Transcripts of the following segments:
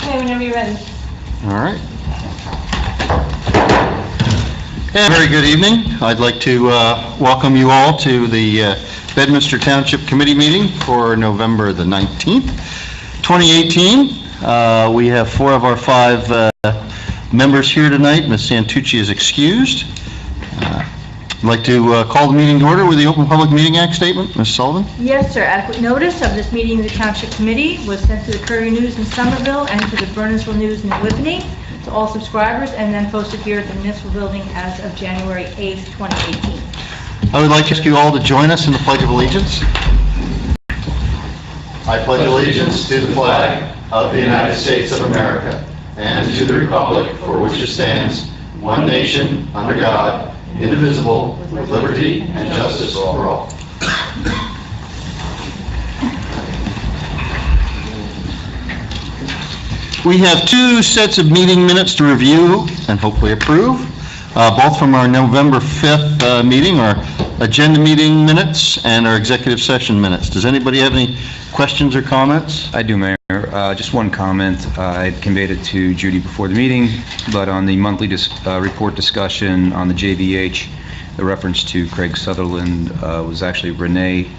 Okay, whenever you're ready. All right. And very good evening. I'd like to welcome you all to the Bedminster Township Committee meeting for November the 19th, 2018. We have 4 of our 5 members here tonight. Ms. Santucci is excused. I'd like to call the meeting to order with the Open Public Meeting Act statement. Ms. Sullivan? Yes, sir. Adequate notice of this meeting of the Township Committee was sent to the Courier News in Somerville and to the Burnsville News in Whippany to all subscribers, and then posted here at the municipal building as of January 8th, 2018. I would like to ask you all to join us in the Pledge of Allegiance. I pledge allegiance to the flag of the United States of America and to the republic for which it stands, one nation, under God, indivisible, with liberty and justice for all. We have 2 sets of meeting minutes to review and hopefully approve, both from our November 5th meeting, our agenda meeting minutes, and our executive session minutes. Does anybody have any questions or comments? I do, Mayor. Just one comment. I conveyed it to Judy before the meeting, but on the monthly report discussion on the JVH, the reference to Craig Sutherland was actually Renee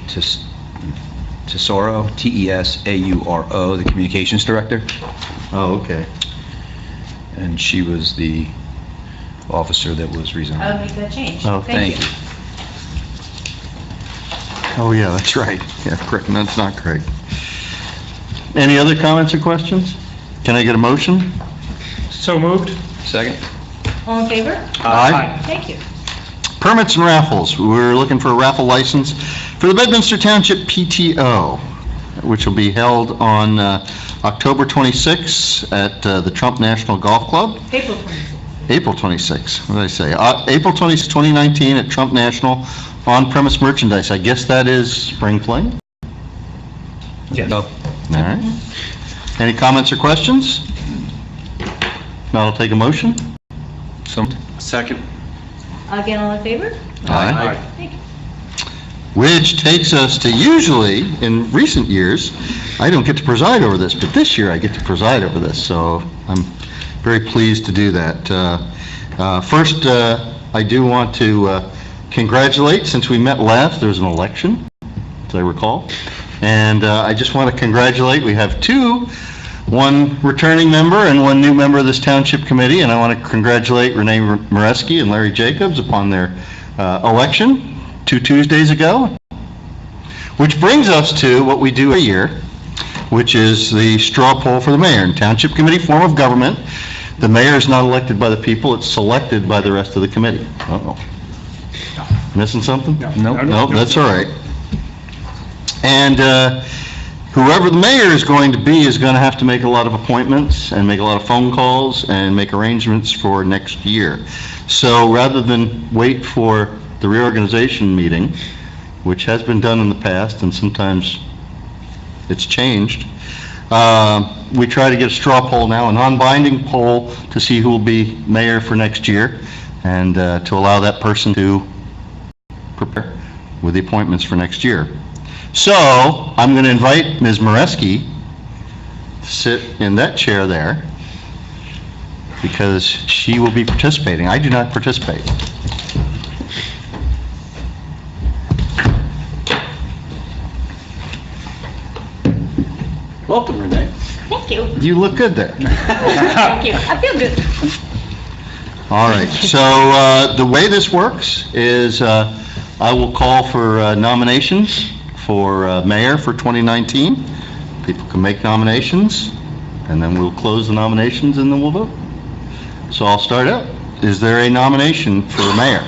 Tesoro, T-E-S-A-U-R-O, the communications director. Oh, okay. And she was the officer that was resigned. I would make that change. Oh, Thank you. Oh, yeah, that's right. Yeah, correct. That's not Craig. Any other comments or questions? Can I get a motion? So moved. Second? All in favor? Aye. Thank you. Permits and raffles. We're looking for a raffle license for the Bedminster Township PTO, which will be held on October 26th at the Trump National Golf Club. April 26th. April 26th, what did I say? April 26th, 2019 at Trump National, on-premise merchandise. I guess that is Spring Fling? Yes. No. All right. Any comments or questions? Now I'll take a motion. Second. Again, all in favor? Aye. Thank you. Which takes us to, usually, in recent years, I don't get to preside over this, but this year I get to preside over this, so I'm very pleased to do that. First, I do want to congratulate, since we met last, there was an election, as I recall, and I just want to congratulate, we have 2, one returning member and 1 new member of this Township Committee, and I want to congratulate Renee Moreski and Larry Jacobs upon their election 2 Tuesdays ago. Which brings us to what we do every year, which is the straw poll for the mayor. In Township Committee form of government, the mayor is not elected by the people, it's selected by the rest of the committee. Uh-oh. Missing something? Nope. Nope, that's all right. And whoever the mayor is going to be is going to have to make a lot of appointments and make a lot of phone calls and make arrangements for next year. So rather than wait for the reorganization meeting, which has been done in the past and sometimes it's changed, we try to get a straw poll now, a non-binding poll to see who will be mayor for next year, and to allow that person to prepare with the appointments for next year. So I'm going to invite Ms. Moreski to sit in that chair there because she will be participating. I do not participate. Welcome, Renee. Thank you. You look good there. Thank you. I feel good. All right, so the way this works is I will call for nominations for mayor for 2019. People can make nominations, and then we'll close the nominations, and then we'll vote. So I'll start out. Is there a nomination for mayor?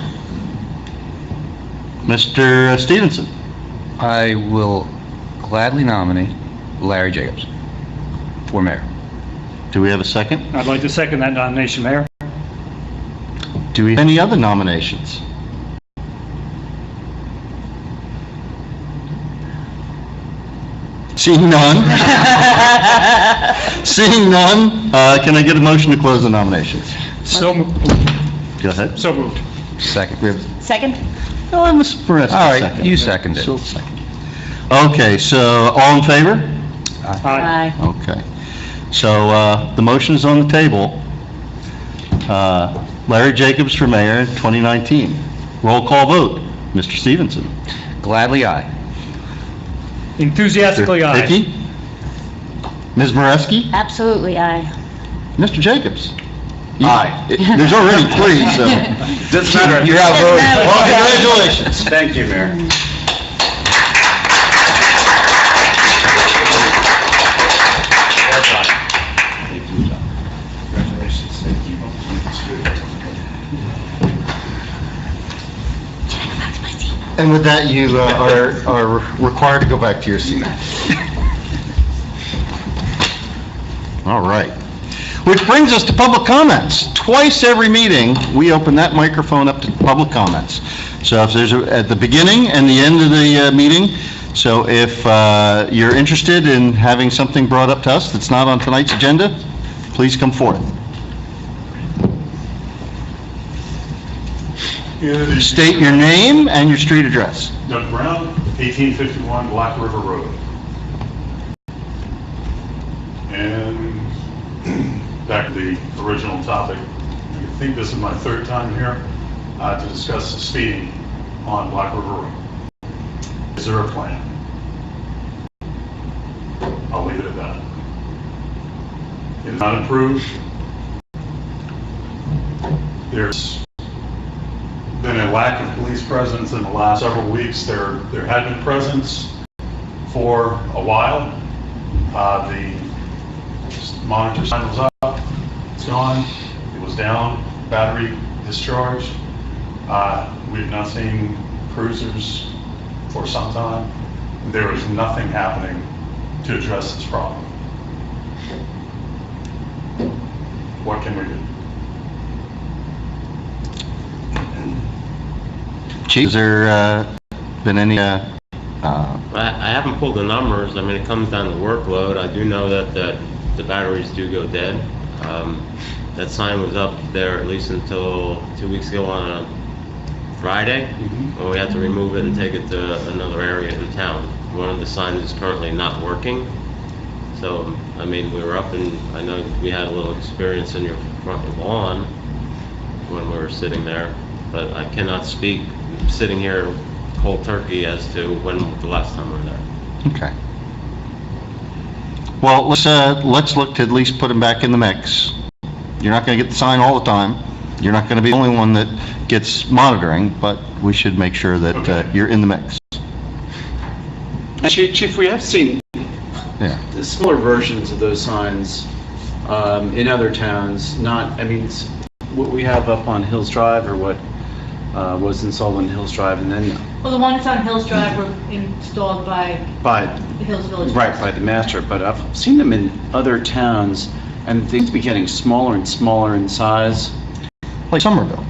Mr. Stevenson? I will gladly nominate Larry Jacobs for mayor. Do we have a second? I'd like to second that nomination, Mayor. Do we have any other nominations? Seeing none? Seeing none, can I get a motion to close the nominations? So moved. Go ahead. So moved. Second. We have, Second? oh, and Ms. Moreski All right, seconded. you seconded. She'll second. Okay, so all in favor? Aye. Okay. So the motion is on the table. Larry Jacobs for mayor in 2019. Roll call vote. Mr. Stevenson. Gladly, aye. Enthusiastically, aye. Vicki? Ms. Moreski? Absolutely, aye. Mr. Jacobs? Aye. There's already 3, so. Doesn't matter. You're Doesn't outvoted. matter. Well, congratulations. Thank you, Mayor. And with that, you are required to go back to your seat. All right. Which brings us to public comments. Twice every meeting, we open that microphone up to public comments. So if there's, at the beginning and the end of the meeting, so if you're interested in having something brought up to us that's not on tonight's agenda, please come forth. State your name and your street address. Doug Brown, 1851 Black River Road. And back to the original topic, I think this is my 3rd time here to discuss speeding on Black River Road. Is there a plan? I'll leave it at that. It is not improved. There's been a lack of police presence in the last several weeks. There had been presence for a while. The monitor sign was up, it's gone, it was down, battery discharged. We have not seen cruisers for some time. There is nothing happening to address this problem. What can we do? Chief, has there been any, I haven't pulled the numbers. I mean, it comes down to workload. I do know that the batteries do go dead. That sign was up there at least until 2 weeks ago on a Friday, when we had to remove it and take it to another area in town. One of the signs is currently not working. So, I mean, we were up and I know we had a little experience in your front lawn when we were sitting there, but I cannot speak sitting here cold turkey as to when the last time we were there. okay. Well, let's look to at least put them back in the mix. You're not going to get the sign all the time. You're not going to be the only one that gets monitoring, but we should make sure that you're in the mix. Chief, we have seen Yeah. the similar versions of those signs in other towns. Not, I mean, it's what we have up on Hills Drive, or what was installed on Hills Drive, and then Well, the ones on Hills Drive were installed by by the Hills Village. right by the master. But I've seen them in other towns, and they seem to be getting smaller and smaller in size. Like Somerville.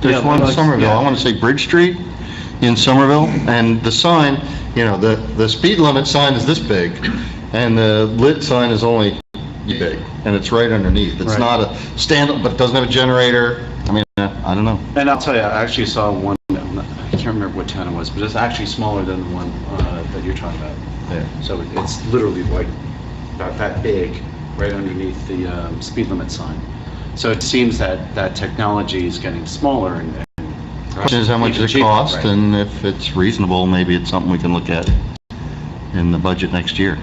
There's Yeah, one in like- Somerville, yeah. I want to say Bridge Street in Somerville, and the sign, you know, the speed limit sign is this big, and the lit sign is only big, and it's right underneath. It's Right. not a stand-up, but it doesn't have a generator. I mean, I don't know. And I'll tell you, I actually saw one. I can't remember what town it was, but it's actually smaller than the one that you're talking about. Yeah. So it's literally like about that big, right underneath the speed limit sign. So it seems that technology is getting smaller and Question is how much even does it cheaper, cost, right? and if it's reasonable, maybe it's something we can look at in the budget next year.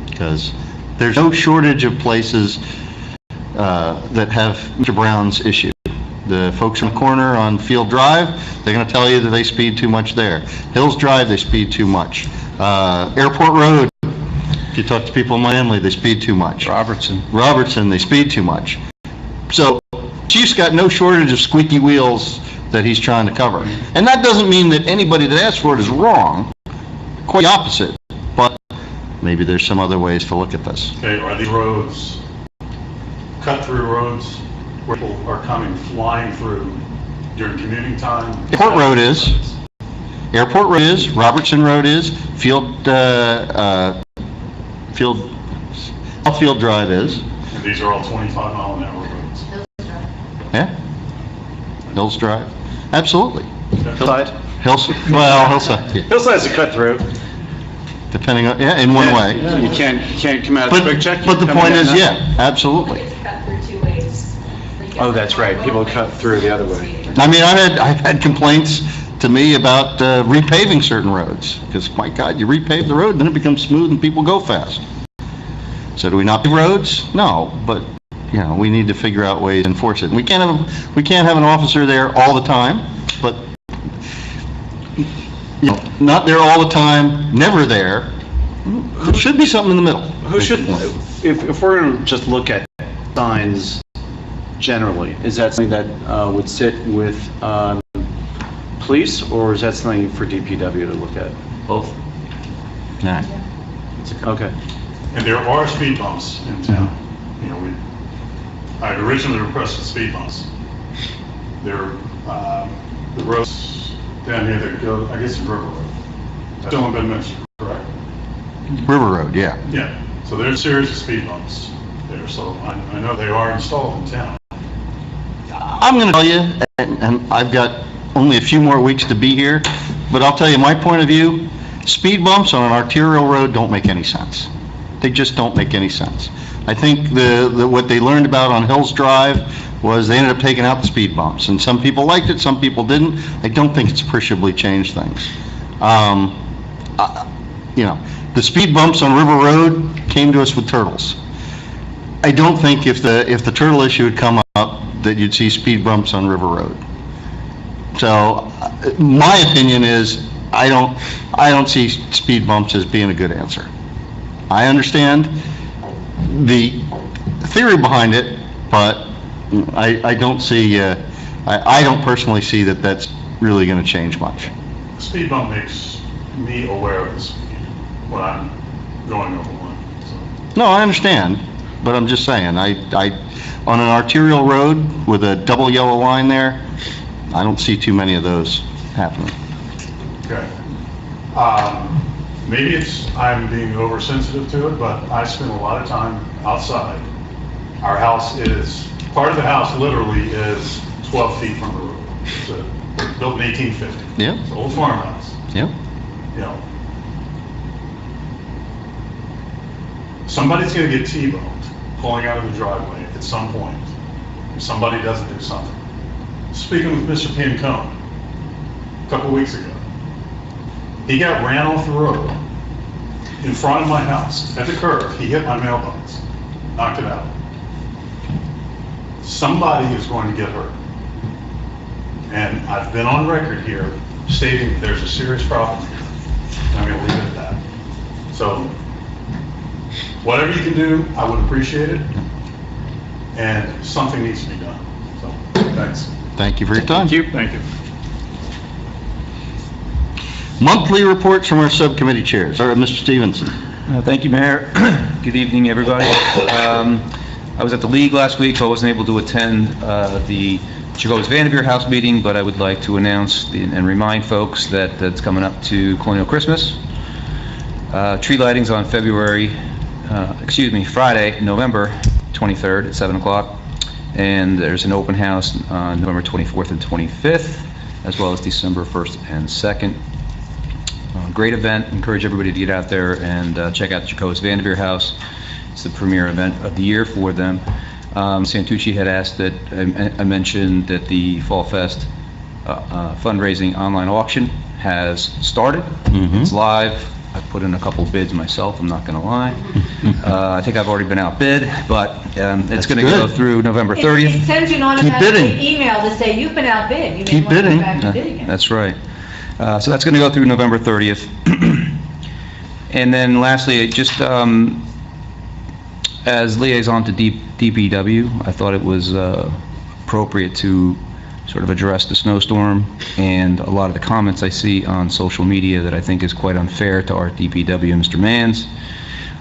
Because there's no shortage of places that have Mr. Brown's issue. The folks in the corner on Field Drive, they're going to tell you that they speed too much there. Hills Drive, they speed too much. Airport Road, if you talk to people in Miami, they speed too much. Robertson, they speed too much. So Chief's got no shortage of squeaky wheels that he's trying to cover. And that doesn't mean that anybody that asks for it is wrong. Quite the opposite. But maybe there's some other ways to look at this. Okay, are these roads cut-through roads where people are coming flying through during commuting time? Airport Road is. Airport Road is, Robertson Road is, Southfield Drive is. And these are all 25-mile-an-hour roads. Yeah. Hills Drive. Absolutely. Hillside. Hillside. Yeah. Hillside's a cut through. depending on, yeah, in one way. You can't come out of But, quick check. but the come point in is, and- yeah, absolutely. It's cut through two ways. Oh, that's right. People cut through the other way. I mean, I've had complaints to me about repaving certain roads, because, my God, you repave the road, then it becomes smooth and people go fast. So do we not pave roads? No, but, you know, we need to figure out ways to enforce it. And we can't have an officer there all the time, but, you know, not there all the time, never there. There should be something in the middle. Who should, if we're going to just look at signs generally, is that something that would sit with police, or is that something for DPW to look at? Both. Nah. Okay. And there are speed bumps in town. You know, I had originally requested speed bumps. There, the roads down here that go, I guess, it's River Road. That still haven't been mentioned, correct? River Road, yeah. Yeah, so there's a series of speed bumps there, so I know they are installed in town. I'm going to tell you, and I've got only a few more weeks to be here, but I'll tell you my point of view, speed bumps on an arterial road don't make any sense. They just don't make any sense. I think what they learned about on Hills Drive was they ended up taking out the speed bumps, and some people liked it, some people didn't. I don't think it's appreciably changed things. You know, the speed bumps on River Road came to us with turtles. I don't think if the turtle issue had come up that you'd see speed bumps on River Road. So my opinion is I don't see speed bumps as being a good answer. I understand the theory behind it, but I don't see I don't personally see that that's really going to change much. The speed bump makes me aware of the speed when I'm going over one. So. No, I understand, but I'm just saying, I on an arterial road with a double yellow line there, I don't see too many of those happening. Okay. Maybe I'm being oversensitive to it, but I spend a lot of time outside. Our house part of the house literally is 12 feet from the road. It's built in 1850. Yeah. It's an old farmhouse. Yeah. You know, somebody's going to get T-boned pulling out of the driveway at some point if somebody doesn't do something. Speaking with Mr. Pincone a couple weeks ago, he got ran off the road in front of my house at the curve. He hit my mailbox, knocked it out. Somebody is going to get hurt. And I've been on record here stating that there's a serious problem here. I'm going to leave it at that. So whatever you can do, I would appreciate it. And something needs to be done. So thanks. Thank you for your time. Thank you. Monthly reports from our subcommittee chairs. All right, Mr. Stevenson. Thank you, Mayor. Good evening, everybody. I was at the League last week, so I wasn't able to attend the Jacobus Vanderveer House meeting, but I would like to announce and remind folks that it's coming up to Colonial Christmas. Tree lighting's on Friday, November 23rd at 7 o'clock. And there's an open house on November 24th and 25th, as well as December 1st and 2nd. Great event. Encourage everybody to get out there and check out the Jacobus Vanderveer House. It's the premier event of the year for them. Santucci had asked that I mentioned that the Fall Fest fundraising online auction has started. It's live. I put in a couple bids myself, I'm not going to lie. I think I've already been outbid, but it's going to go through November 30th. It sends you an automatic email to say you've been outbid. You Keep may want to bidding. go back and bid again. That's right. So that's going to go through November 30th. And then lastly, just as liaison to DPW, I thought it was appropriate to sort of address the snowstorm and a lot of the comments I see on social media that I think is quite unfair to our DPW and Mr. Manns.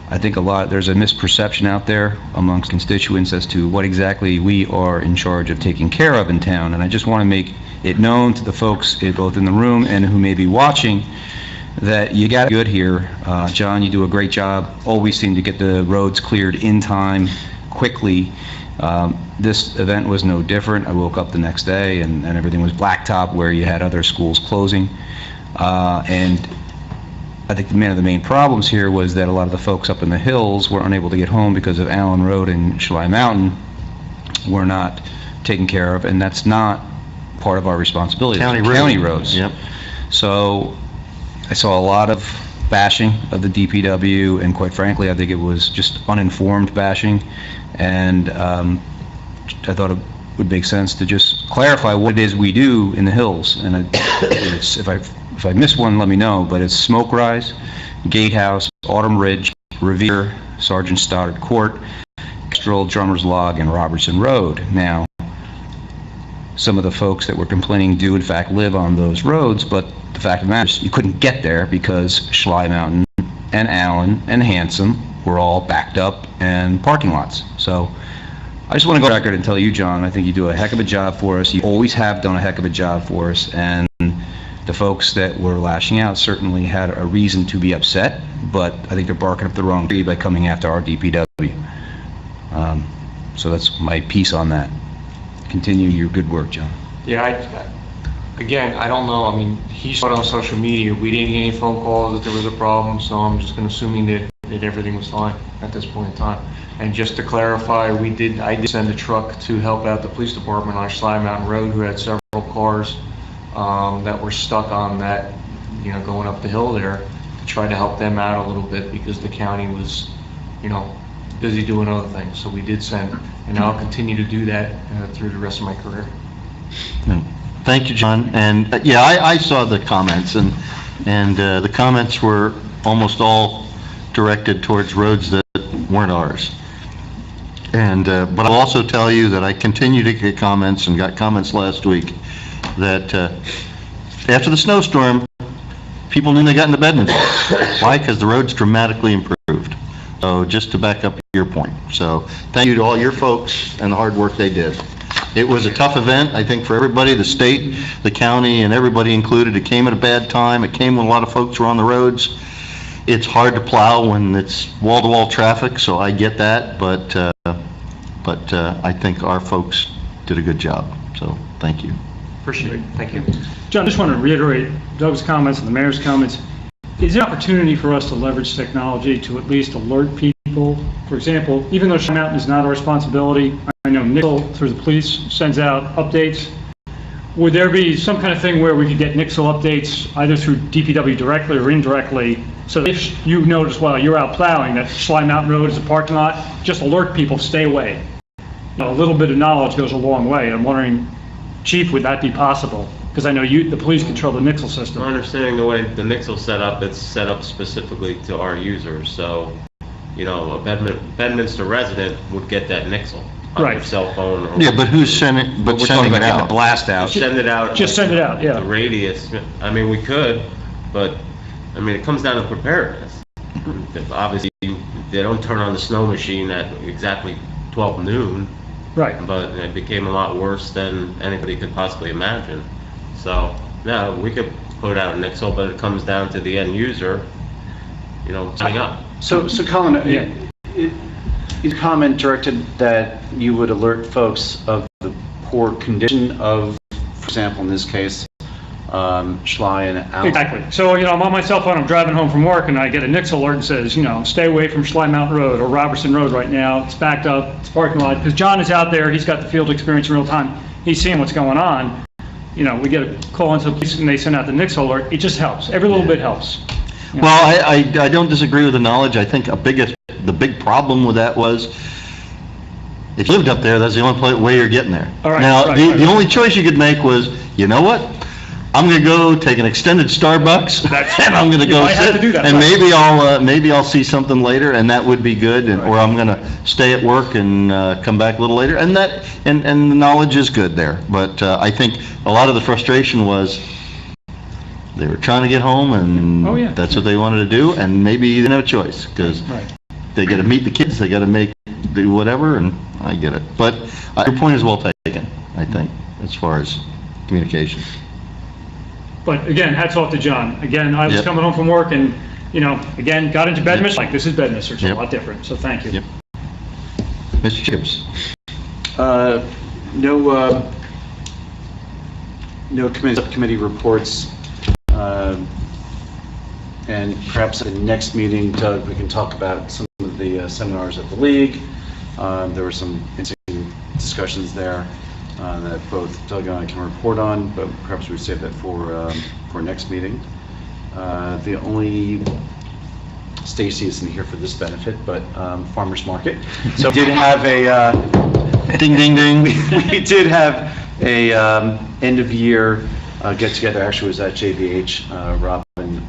I think there's a misperception out there amongst constituents as to what exactly we are in charge of taking care of in town, and I just want to make it known to the folks both in the room and who may be watching that you got good here. John, you do a great job, always seem to get the roads cleared in time, quickly. This event was no different. I woke up the next day and everything was blacktop where you had other schools closing. And I think one of the main problems here was that a lot of the folks up in the hills were unable to get home because of Allen Road and Schley Mountain were not taken care of, and that's not part of our responsibility. County It's road. County roads. Yep. So I saw a lot of bashing of the DPW, and quite frankly, I think it was just uninformed bashing, and I thought it would make sense to just clarify what it is we do in the hills. And it's, if I miss one, let me know, but it's Smoke Rise, Gatehouse, Autumn Ridge, Revere, Sergeant Stoddard Court, Kestrel, Drummer's Log, and Robertson Road. Now, some of the folks that were complaining do in fact live on those roads, but the fact of the matter is you couldn't get there because Schley Mountain and Allen and Hanson were all backed up and parking lots. So I just want to go on record and tell you, John, I think you do a heck of a job for us. You always have done a heck of a job for us, and the folks that were lashing out certainly had a reason to be upset, but I think they're barking up the wrong tree by coming after our DPW. So that's my piece on that. Continue your good work, John. Yeah, again, I don't know, I mean, he saw it on social media, we didn't get any phone calls that there was a problem, so I'm just assuming that everything was fine at this point in time. And just to clarify, I did send a truck to help out the police department on Schley Mountain Road, who had several cars that were stuck on that, going up the hill there, to try to help them out a little bit, because the county was, busy doing other things. So we did send, and I'll continue to do that through the rest of my career. Thank you, John. And yeah, I saw the comments, and the comments were almost all directed towards roads that weren't ours. And but I'll also tell you that I continue to get comments, and got comments last week, that after the snowstorm, people knew they got into Bedminster. Why? Because the road's dramatically improved. So just to back up your point. So thank you to all your folks and the hard work they did. It was a tough event, I think, for everybody, the state, the county, and everybody included. It came at a bad time. It came when a lot of folks were on the roads. It's hard to plow when it's wall-to-wall traffic, so I get that, but I think our folks did a good job. So thank you. Appreciate it, thank you. John, just want to reiterate Doug's comments and the mayor's comments. Is there an opportunity for us to leverage technology to at least alert people? For example, even though Schley Mountain is not our responsibility, I know Nixle, through the police, sends out updates. Would there be some kind of thing where we could get Nixle updates either through DPW directly or indirectly, so that if you notice while you're out plowing that Schley Mountain Road is a parking lot, just alert people, stay away? A little bit of knowledge goes a long way. I'm wondering, Chief, would that be possible? Because I know the police control the Nixle system. My understanding, the way the Nixle set up, it's set up specifically to our users. So, a Bedminster resident would get that Nixle on their Right. cell phone. Or Yeah, but who's sending it Getting a out? blast out. send it out. Just send it out, yeah. The radius. I mean, we could, but it comes down to preparedness. Obviously, they don't turn on the snow machine at exactly 12 noon. Right. But it became a lot worse than anybody could possibly imagine. So, no, we could put out an Nixle, but it comes down to the end user, signing up. So Colin, your comment directed that you would alert folks of the poor condition of, for example, in this case, Schley and Allen. Exactly. So, I'm on my cell phone, I'm driving home from work, and I get a Nixle alert and says, stay away from Schley Mountain Road or Robertson Road right now. It's backed up, it's parking lot. Because John is out there, he's got the field experience in real time. He's seeing what's going on. We get a call into the police and they send out the Nixle alert. It just helps. Every little bit helps. Well, I don't disagree with the knowledge. I think the big problem with that was, if you lived up there, that's the only way you're getting there. All right, Now, right, the right. only choice you could make was, you know what? I'm going to go take an extended Starbucks, and I'm going to go I had sit, to do that, and right. maybe I'll see something later, and that would be good, or I'm going to stay at work and come back a little later, and the knowledge is good there. But I think a lot of the frustration was they were trying to get home, and Oh, yeah. that's what they wanted to do, and maybe they didn't have a choice, because Right. they got to meet the kids, they got to do whatever, and I get it. But your point is well taken, I think, as far as communication. But again, hats off to John. Again, I was Yep. coming home from work and, again, got into Bedminster, like, this is Bedminster, it's a Yep. lot different. So thank you. Yep. Mr. Chips? No committee reports. And perhaps at the next meeting, Doug, we can talk about some of the seminars at the league. There were some interesting discussions there that both Doug and I can report on, but perhaps we save that for next meeting. The only, Stacy isn't here for this benefit, but Farmers Market. So we did have a Ding, ding, ding. we did have a end of year get together. Actually, it was at JVH. Robin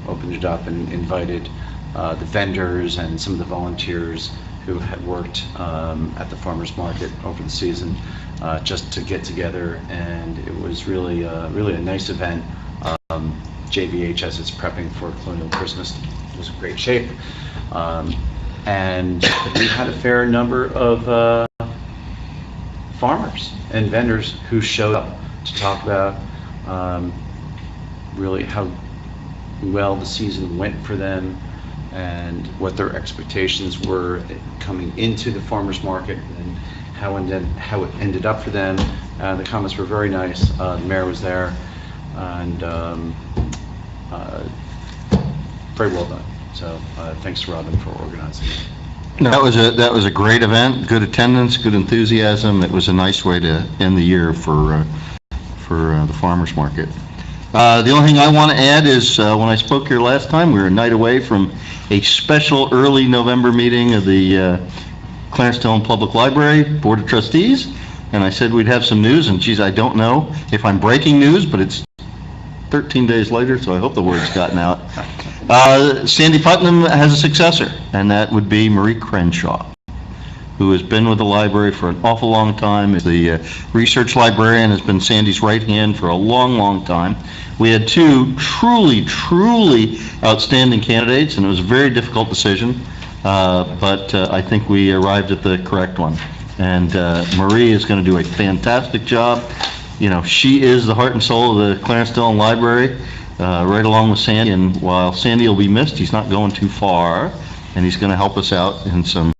opened it up and invited the vendors and some of the volunteers who had worked at the farmers market over the season just to get together, and it was really a nice event. JVH, as it's prepping for Colonial Christmas, was in great shape, and we had a fair number of farmers and vendors who showed up to talk about really how well the season went for them and what their expectations were coming into the farmers market and how it ended up for them. The comments were very nice. The mayor was there, and very well done. So thanks to Robin for organizing it. No, that was a great event, good attendance, good enthusiasm. It was a nice way to end the year for the farmers market. The only thing I want to add is when I spoke here last time, we were a night away from a special early November meeting of the Clarence Dillon Public Library Board of Trustees, and I said we'd have some news, and geez, I don't know if I'm breaking news, but it's 13 days later, so I hope the word's gotten out. Sandy Putnam has a successor, and that would be Marie Crenshaw, who has been with the library for an awful long time. The research librarian has been Sandy's right hand for a long, long time. We had two truly outstanding candidates, and it was a very difficult decision, but I think we arrived at the correct one. And Marie is going to do a fantastic job. You know, she is the heart and soul of the Clarence Dillon Library, right along with Sandy, and while Sandy will be missed, he's not going too far, and he's going to help us out in some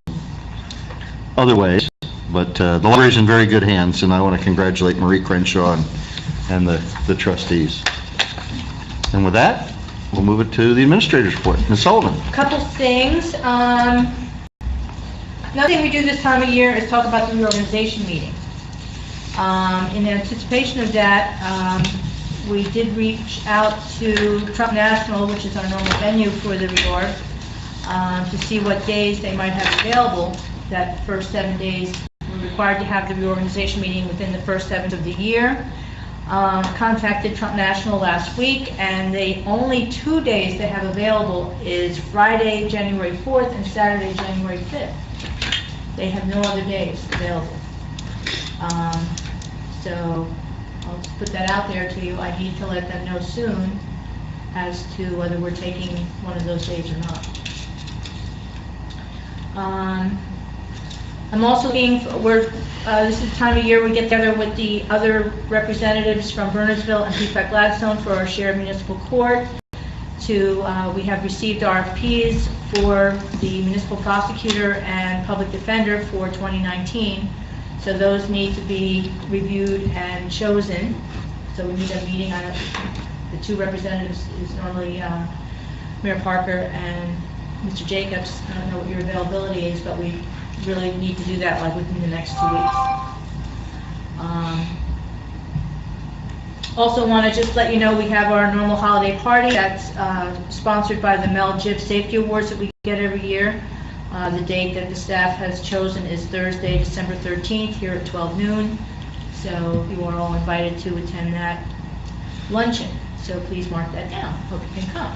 other ways, but the library's in very good hands, and I want to congratulate Marie Crenshaw and the trustees. And with that, we'll move it to the administrator's report. Ms. Sullivan. Couple things. Another thing we do this time of year is talk about the reorganization meeting. In anticipation of that, we did reach out to Trump National, which is our normal venue for the reorg, to see what days they might have available. That first 7 days, we're required to have the reorganization meeting within the first 7 of the year. Contacted Trump National last week, and the only 2 days they have available is Friday, January 4th, and Saturday, January 5th. They have no other days available. So I'll just put that out there to you. I need to let them know soon as to whether we're taking one of those days or not. I'm also looking for, this is the time of year we get together with the other representatives from Burnersville and Peapack Gladstone for our shared municipal court. We have received RFPs for the municipal prosecutor and public defender for 2019. So those need to be reviewed and chosen. So we need a meeting on it. The two representatives is normally Mayor Parker and Mr. Jacobs. I don't know what your availability is, but we really need to do that like within the next 2 weeks. Also want to just let you know we have our normal holiday party that's sponsored by the Mel Jiff Safety Awards that we get every year. The date that the staff has chosen is Thursday, December 13th here at 12 noon. So you are all invited to attend that luncheon. So please mark that down. Hope you can come.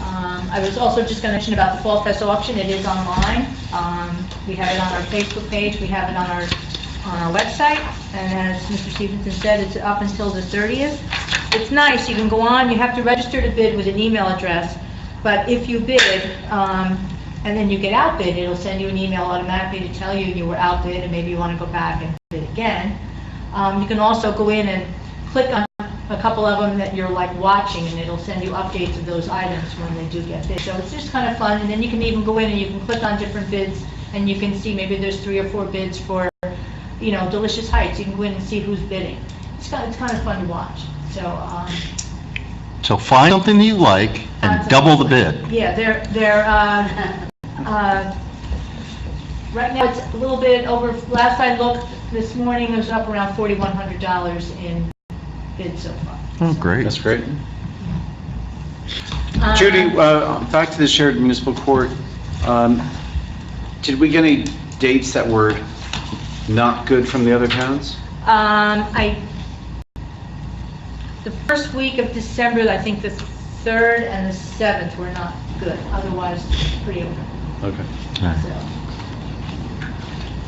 I was also just going to mention about the Fall Fest auction. It is online. We have it on our Facebook page. We have it on our website. And as Mr. Stevenson said, it's up until the 30th. It's nice. You can go on. You have to register to bid with an email address. But if you bid, and then you get outbid, it'll send you an email automatically to tell you you were outbid and maybe you want to go back and bid again. You can also go in and click on a couple of them that you're like watching, and it'll send you updates of those items when they do get bid. So it's just kind of fun, and then you can even go in and you can click on different bids, and you can see maybe there's 3 or 4 bids for, you know, Delicious Heights. You can go in and see who's bidding. It's kind of fun to watch. So So find something that you like and double the bid. Yeah, right now it's a little bit over, last I looked this morning, it was up around $4,100 in bids so far. Oh, great. That's great. Judy, back to the shared municipal court. Did we get any dates that were not good from the other towns? The first week of December, I think the 3rd and the 7th were not good, otherwise pretty open. Okay.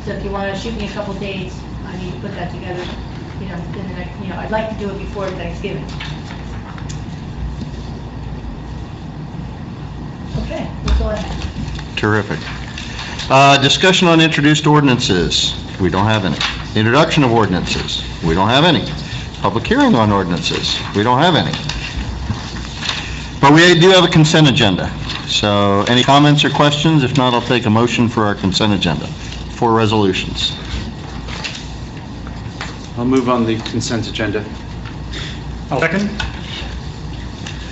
So if you want to shoot me a couple dates, I need to put that together, in the next, I'd like to do it before Thanksgiving. Okay, that's all I have. Terrific. Discussion on introduced ordinances. We don't have any. Introduction of ordinances. We don't have any. Public hearing on ordinances. We don't have any. But we do have a consent agenda. So any comments or questions? If not, I'll take a motion for our consent agenda. 4 resolutions. I'll move on the consent agenda. Second?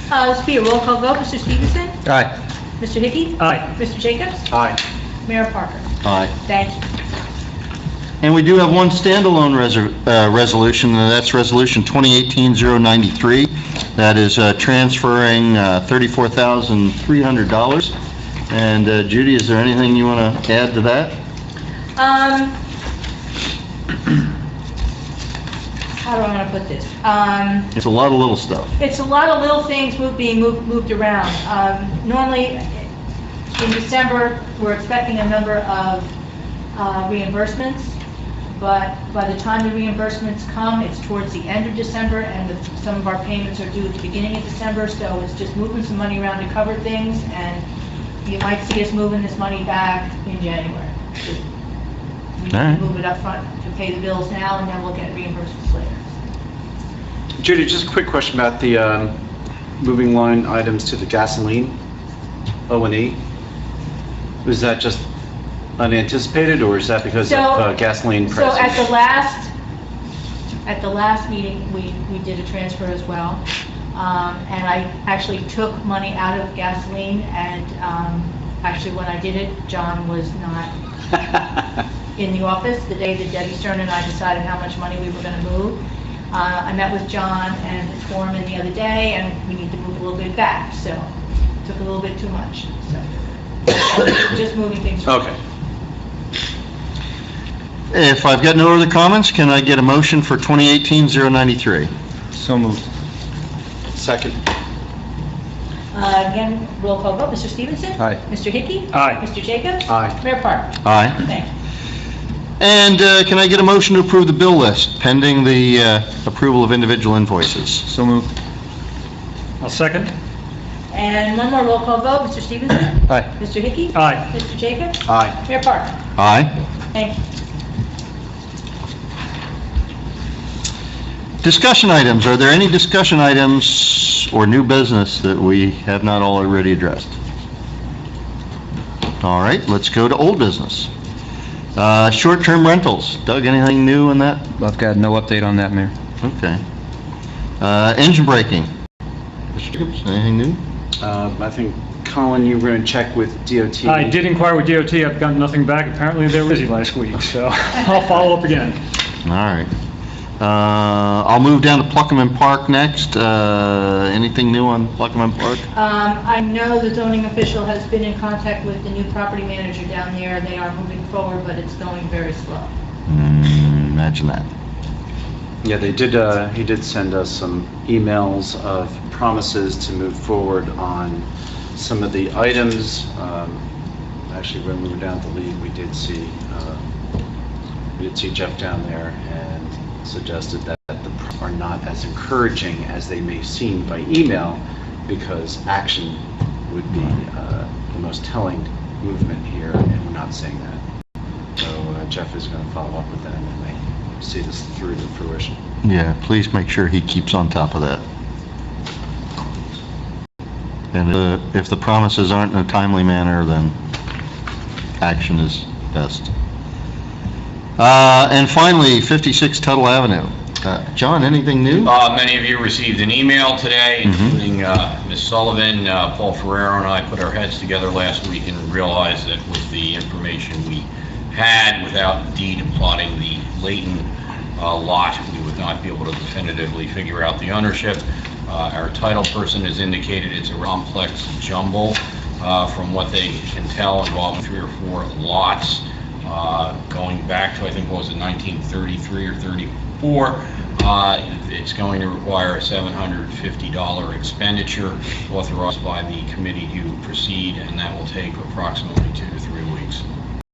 This will be a roll call vote. Mr. Stevenson? Aye. Mr. Hickey? Aye. Mr. Jacobs? Aye. Mayor Parker? Aye. Thank you. And we do have one standalone resolution, and that's Resolution 2018-093. That is transferring $34,300. And Judy, is there anything you want to add to that? How do I want to put this? It's a lot of little stuff. It's a lot of little things being moved around. Normally, in December, we're expecting a number of reimbursements, but by the time the reimbursements come, it's towards the end of December, and some of our payments are due at the beginning of December, so it's just moving some money around to cover things, and you might see us moving this money back in January. We need to move it up front to pay the bills now, and then we'll get reimbursements later. Judy, just a quick question about the moving line items to the gasoline, O&E. Was that just unanticipated, or is that because of gasoline prices? So at the last meeting, we did a transfer as well. And I actually took money out of gasoline, and actually when I did it, John was not in the office the day that Debbie Stern and I decided how much money we were going to move. I met with John and the foreman the other day, and we need to move a little bit back, so it took a little bit too much. So just moving things around. Okay. If I've got no other comments, can I get a motion for 2018-093? So moved. Second. Again, roll call vote. Mr. Stevenson? Aye. Mr. Hickey? Aye. Mr. Jacobs? Aye. Mayor Parker? Aye. Thank you. And can I get a motion to approve the bill list pending the approval of individual invoices? So moved. I'll second. And one more roll call vote. Mr. Stevenson? Aye. Mr. Hickey? Aye. Mr. Jacobs? Aye. Mayor Parker? Aye. Thank you. Discussion items. Are there any discussion items or new business that we have not already addressed? All right, let's go to old business. Short-term rentals. Doug, anything new in that? I've got no update on that, Mayor. Okay. Engine braking. Mr. Jacobs, anything new? I think, Colin, you were going to check with DOT. I did inquire with DOT. I've gotten nothing back. Apparently, they were busy last week, so I'll follow up again. All right. I'll move down to Pluckerman Park next. Anything new on Pluckerman Park? I know the zoning official has been in contact with the new property manager down there. They are moving forward, but it's going very slow. Imagine that. Yeah, they did. He did send us some emails of promises to move forward on some of the items. Actually, when we were down at the league, we did see Jeff down there and suggested that the are not as encouraging as they may seem by email, because action would be the most telling movement here, and we're not seeing that. So Jeff is going to follow up with them and they see this through to fruition. Yeah, please make sure he keeps on top of that. And if the promises aren't in a timely manner, then action is best. And finally, 56 Tuttle Avenue. John, anything new? Many of you received an email today, including Ms. Sullivan. Paul Ferrero and I put our heads together last week and realized that with the information we had, without indeed plotting the Layton lot, we would not be able to definitively figure out the ownership. Our title person has indicated it's a complex jumble, from what they can tell, involving 3 or 4 lots, going back to, I think, what was it, 1933 or 34. It's going to require a $750 expenditure authorized by the committee to proceed, and that will take approximately 2 to 3 weeks.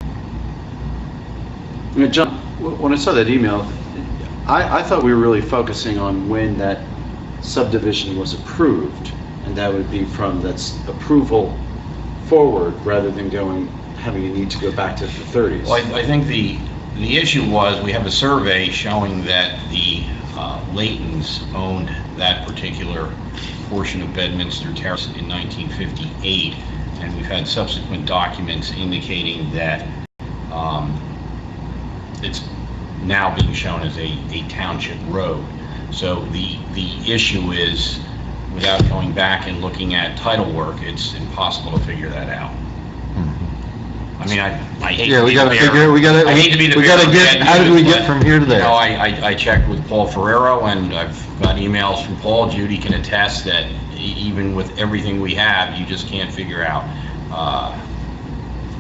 I mean, John, when I saw that email, I thought we were really focusing on when that subdivision was approved, and that would be from that approval forward, rather than having a need to go back to the 30s. Well, I think the issue was, we have a survey showing that the Laytons owned that particular portion of Bedminster Terrace in 1958, and we've had subsequent documents indicating that it's now being shown as a township road. So the issue is, without going back and looking at title work, it's impossible to figure that out. I mean, I hate to be the bearer. I hate to be the bearer of bad news, how did we get but, from here to there? You know, I checked with Paul Ferrero, and I've got emails from Paul. Judy can attest that even with everything we have, you just can't figure out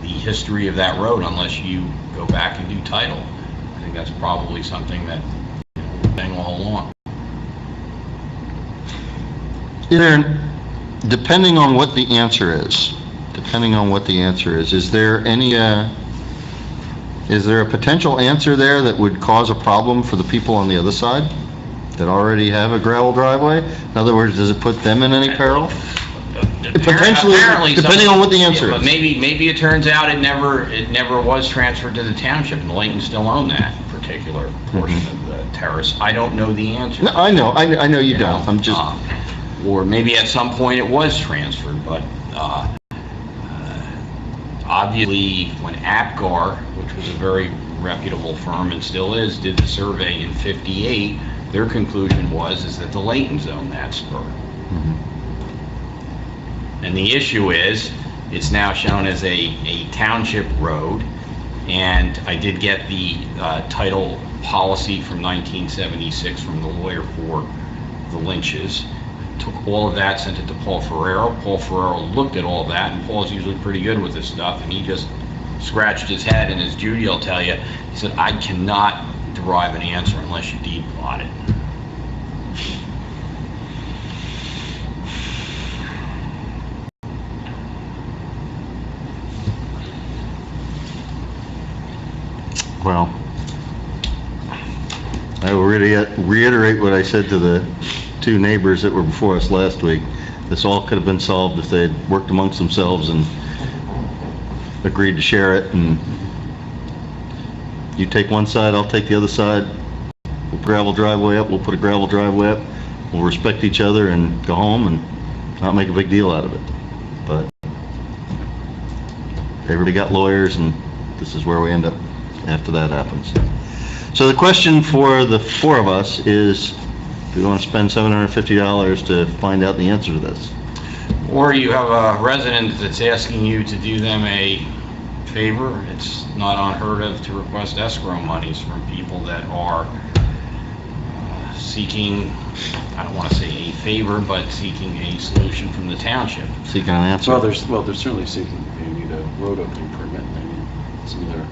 the history of that road unless you go back and do title. I think that's probably something that we're saying all along. Depending on what the answer is, is there any, is there a potential answer there that would cause a problem for the people on the other side that already have a gravel driveway? In other words, does it put them in any peril? Potentially, Apparently, depending on what the answer but is. maybe it turns out it never was transferred to the township, and Layton still own that particular portion of the terrace. I don't know the answer. No, I know you don't. I'm just... or maybe at some point it was transferred, but obviously when APGAR, which was a very reputable firm and still is, did the survey in '58, their conclusion is that the Laytons own that spur. And the issue is, it's now shown as a township road, and I did get the title policy from 1976 from the lawyer for the Lynches. Took all of that, sent it to Paul Ferrero. Paul Ferrero looked at all of that, and Paul's usually pretty good with this stuff, and he just scratched his head, and as Judy will tell you, he said, I cannot derive an answer unless you deed plot it. Well, I will reiterate what I said to the 2 neighbors that were before us last week. This all could have been solved if they had worked amongst themselves and agreed to share it, and you take one side, I'll take the other side. We'll gravel driveway up, we'll put a gravel driveway up, we'll respect each other and go home and not make a big deal out of it. But everybody got lawyers, and this is where we end up after that happens. So the question for the 4 of us is, do we want to spend $750 to find out the answer to this? Or you have a resident that's asking you to do them a favor. It's not unheard of to request escrow monies from people that are seeking, I don't want to say a favor, but seeking a solution from the township. Seeking an answer? Well, they're certainly seeking, they need a road opening permit, they need some other...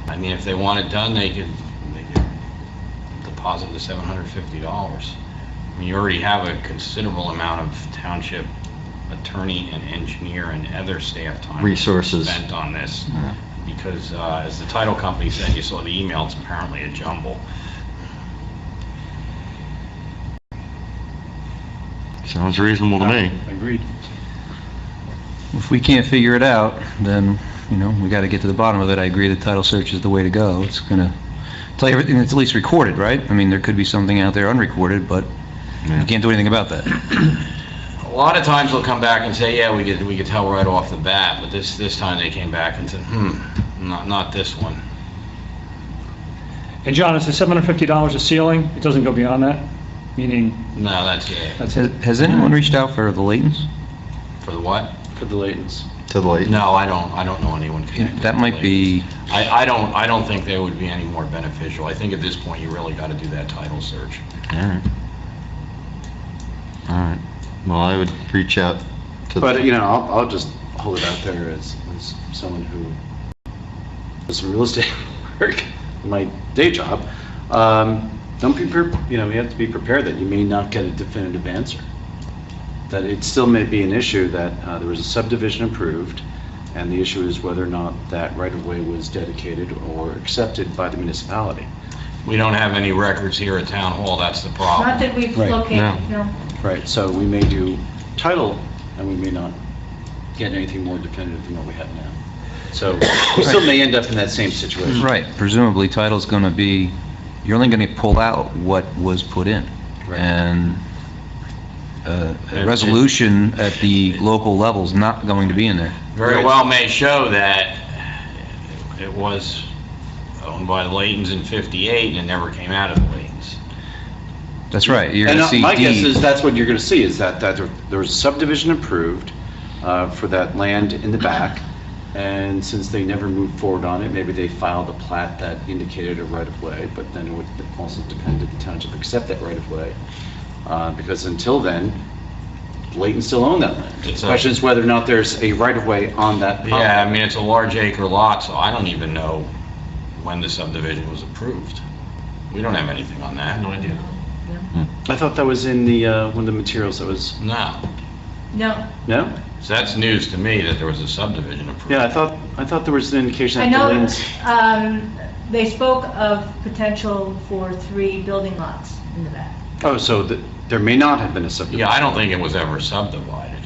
I mean, if they want it done, they could deposit the $750. I mean, you already have a considerable amount of township attorney and engineer and other staff time resources spent on this, because as the title company said, you saw the email, it's apparently a jumble. Sounds reasonable to me. Agreed. If we can't figure it out, then, you know, we got to get to the bottom of it. I agree the title search is the way to go. It's going to tell you everything that's at least recorded, right? I mean, there could be something out there unrecorded, but you can't do anything about that. A lot of times they'll come back and say, yeah, we could tell right off the bat, but this time they came back and said, not this one. And John, it's a $750 a ceiling, it doesn't go beyond that? Meaning, No, that's it. that's it? Has anyone reached out for the Laytons? For the what? For the Laytons. To the late. No, I don't know anyone connected. That to might be, Layton's. I don't think they would be any more beneficial. I think at this point, you really got to do that title search. All right. All right. Well, I would reach out to. But, you know, I'll just hold it out there as someone who does some real estate work in my day job. Don't be, you know, you have to be prepared that you may not get a definitive answer. That it still may be an issue that there was a subdivision approved, and the issue is whether or not that right-of-way was dedicated or accepted by the municipality. We don't have any records here at Town Hall, that's the problem. Not that we've Right. located, no. Right, so we may do title, and we may not get anything more definitive than what we have now. So we still may end up in that same situation. right, presumably title's going to be, you're only going to pull out what was put in. Right. And a resolution at the local level is not going to be in there. Very well may show that it was owned by the Laytons in '58 and it never came out of the Laytons. That's right, you're going to And see my guess deed. is that's what you're going to see, is that there was a subdivision approved for that land in the back, and since they never moved forward on it, maybe they filed a plat that indicated a right-of-way, but then it would also depend if the township accept that right-of-way. Because until then, Layton still own that land. The question is whether or not there's a right-of-way on that property. Yeah, I mean, it's a large acre lot, so I don't even know when the subdivision was approved. We don't have anything on that. No idea. I thought that was in the, one of the materials that was, No. No. no? So that's news to me that there was a subdivision approved. Yeah, I thought there was an indication I that the know, Laytons... they spoke of potential for 3 building lots in the back. Oh, so there may not have been a subdivision. Yeah, I don't think it was ever subdivided.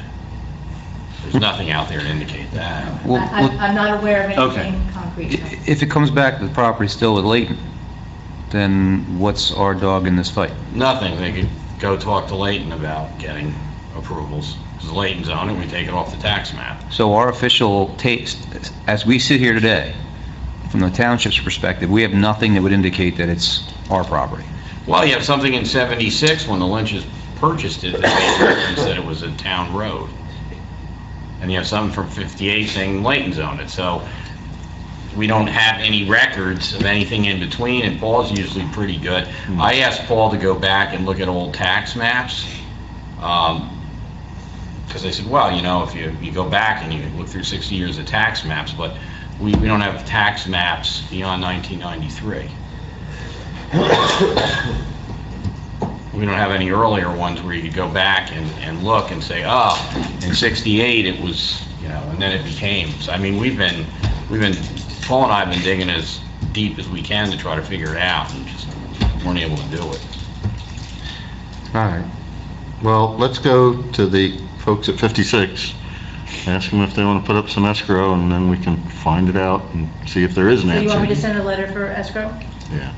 There's nothing out there to indicate that. Well, I'm not aware of Okay. anything concrete. no. If it comes back that the property's still with Layton, then what's our dog in this fight? Nothing. They could go talk to Layton about getting approvals. Because Layton's own it, we take it off the tax map. So our official taste, as we sit here today, from the township's perspective, we have nothing that would indicate that it's our property. Well, you have something in '76 when the Lynches purchased it, that made reference that it was a town road. And you have something from '58 saying Layton's owned it, so we don't have any records of anything in between, and Paul's usually pretty good. I asked Paul to go back and look at old tax maps, because I said, well, you know, if you go back and you look through 60 years of tax maps, but we don't have tax maps beyond 1993. We don't have any earlier ones where you could go back and look and say, oh, in '68 it was, you know, and then it became. So, I mean, Paul and I have been digging as deep as we can to try to figure it out, and just weren't able to do it. All right. Well, let's go to the folks at 56. Ask them if they want to put up some escrow, and then we can find it out and see if there is an So you want me to answer. send a letter for escrow? Yeah.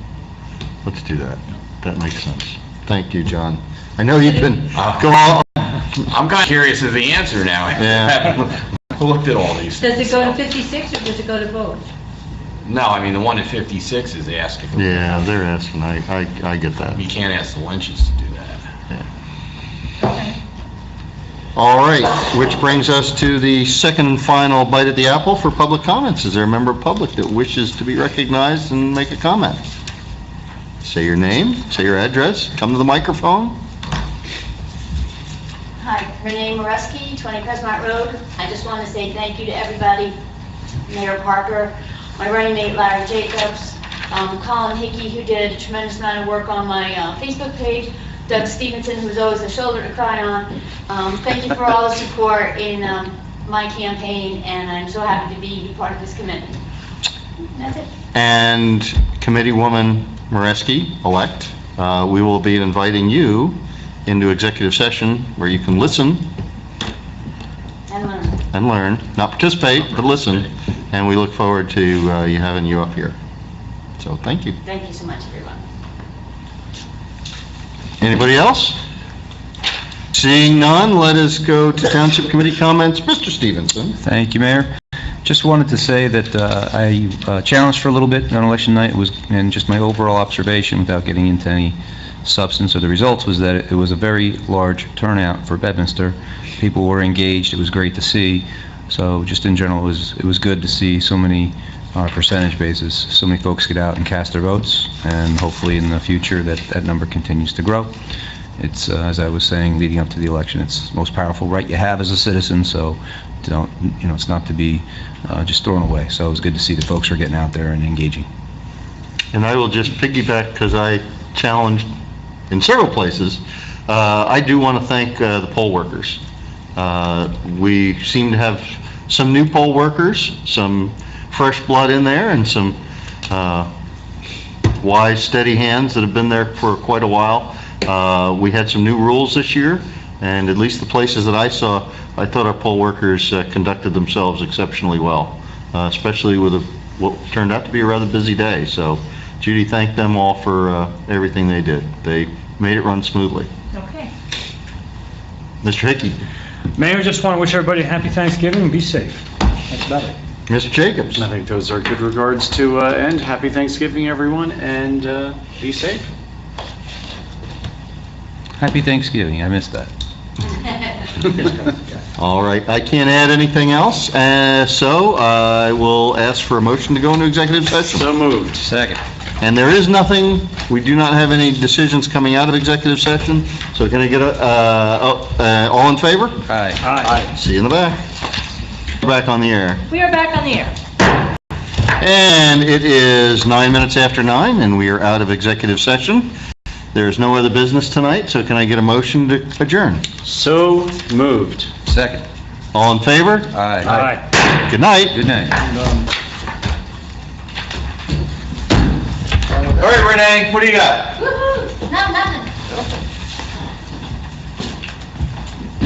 Let's do that. That makes sense. Thank you, John. I know you've been, go on. I'm kind of curious of the answer now. Yeah. I looked at all these. Does it go to things. 56 or does it go to both? No, I mean, the one at 56 is asking for. Yeah, they're asking. I get that. You can't ask the Lynches to do that. Okay. All right, which brings us to the second and final bite at the apple for public comments. Is there a member of public that wishes to be recognized and make a comment? Say your name, say your address, come to the microphone. Hi, Renee Moreski, 20 Crescent Road. I just want to say thank you to everybody, Mayor Parker, my running mate Larry Jacobs, Colin Hickey, who did a tremendous amount of work on my Facebook page, Doug Stevenson, who's always a shoulder to cry on. Thank you for all the support in my campaign, and I'm so happy to be part of this committee. That's it. And Committeewoman Moreski-elect, we will be inviting you into executive session where you can listen And learn. and learn, not participate, but listen, and we look forward to you having you up here. So thank you. Thank you so much, everyone. Anybody else? Seeing none, let us go to Township Committee comments. Mr. Stevenson. Thank you, Mayor. Just wanted to say that I challenged for a little bit on election night, and just my overall observation, without getting into any substance or the results, was that it was a very large turnout for Bedminster. People were engaged. It was great to see. So just in general, it was good to see so many, on a percentage basis, so many folks get out and cast their votes, and hopefully in the future that number continues to grow. It's, as I was saying leading up to the election, it's the most powerful right you have as a citizen, so don't, it's not to be just thrown away. So it was good to see that folks are getting out there and engaging. And I will just piggyback, because I challenged in several places. I do want to thank the poll workers. We seem to have some new poll workers, some fresh blood in there, and some wise, steady hands that have been there for quite a while. We had some new rules this year, and at least the places that I saw, I thought our poll workers conducted themselves exceptionally well, especially with what turned out to be a rather busy day. So, Judy, thank them all for everything they did. They made it run smoothly. Okay. Mr. Hickey. Mayor, just want to wish everybody a happy Thanksgiving and be safe. That's about it. Mr. Jacobs. I think those are good regards to end. Happy Thanksgiving, everyone, and be safe. Happy Thanksgiving. I missed that. All right, I can't add anything else, so I will ask for a motion to go into executive session. So moved. Second. And there is nothing, we do not have any decisions coming out of executive session, so can I get all in favor? Aye. Aye. See you in the back. Back on the air. We are back on the air. And it is 9 minutes after 9, and we are out of executive session. There's no other business tonight, so can I get a motion to adjourn? So moved. Second. All in favor? Aye. Aye. Good night. Good night. All right, Renee, what do you got? Woo-hoo! No, nothing.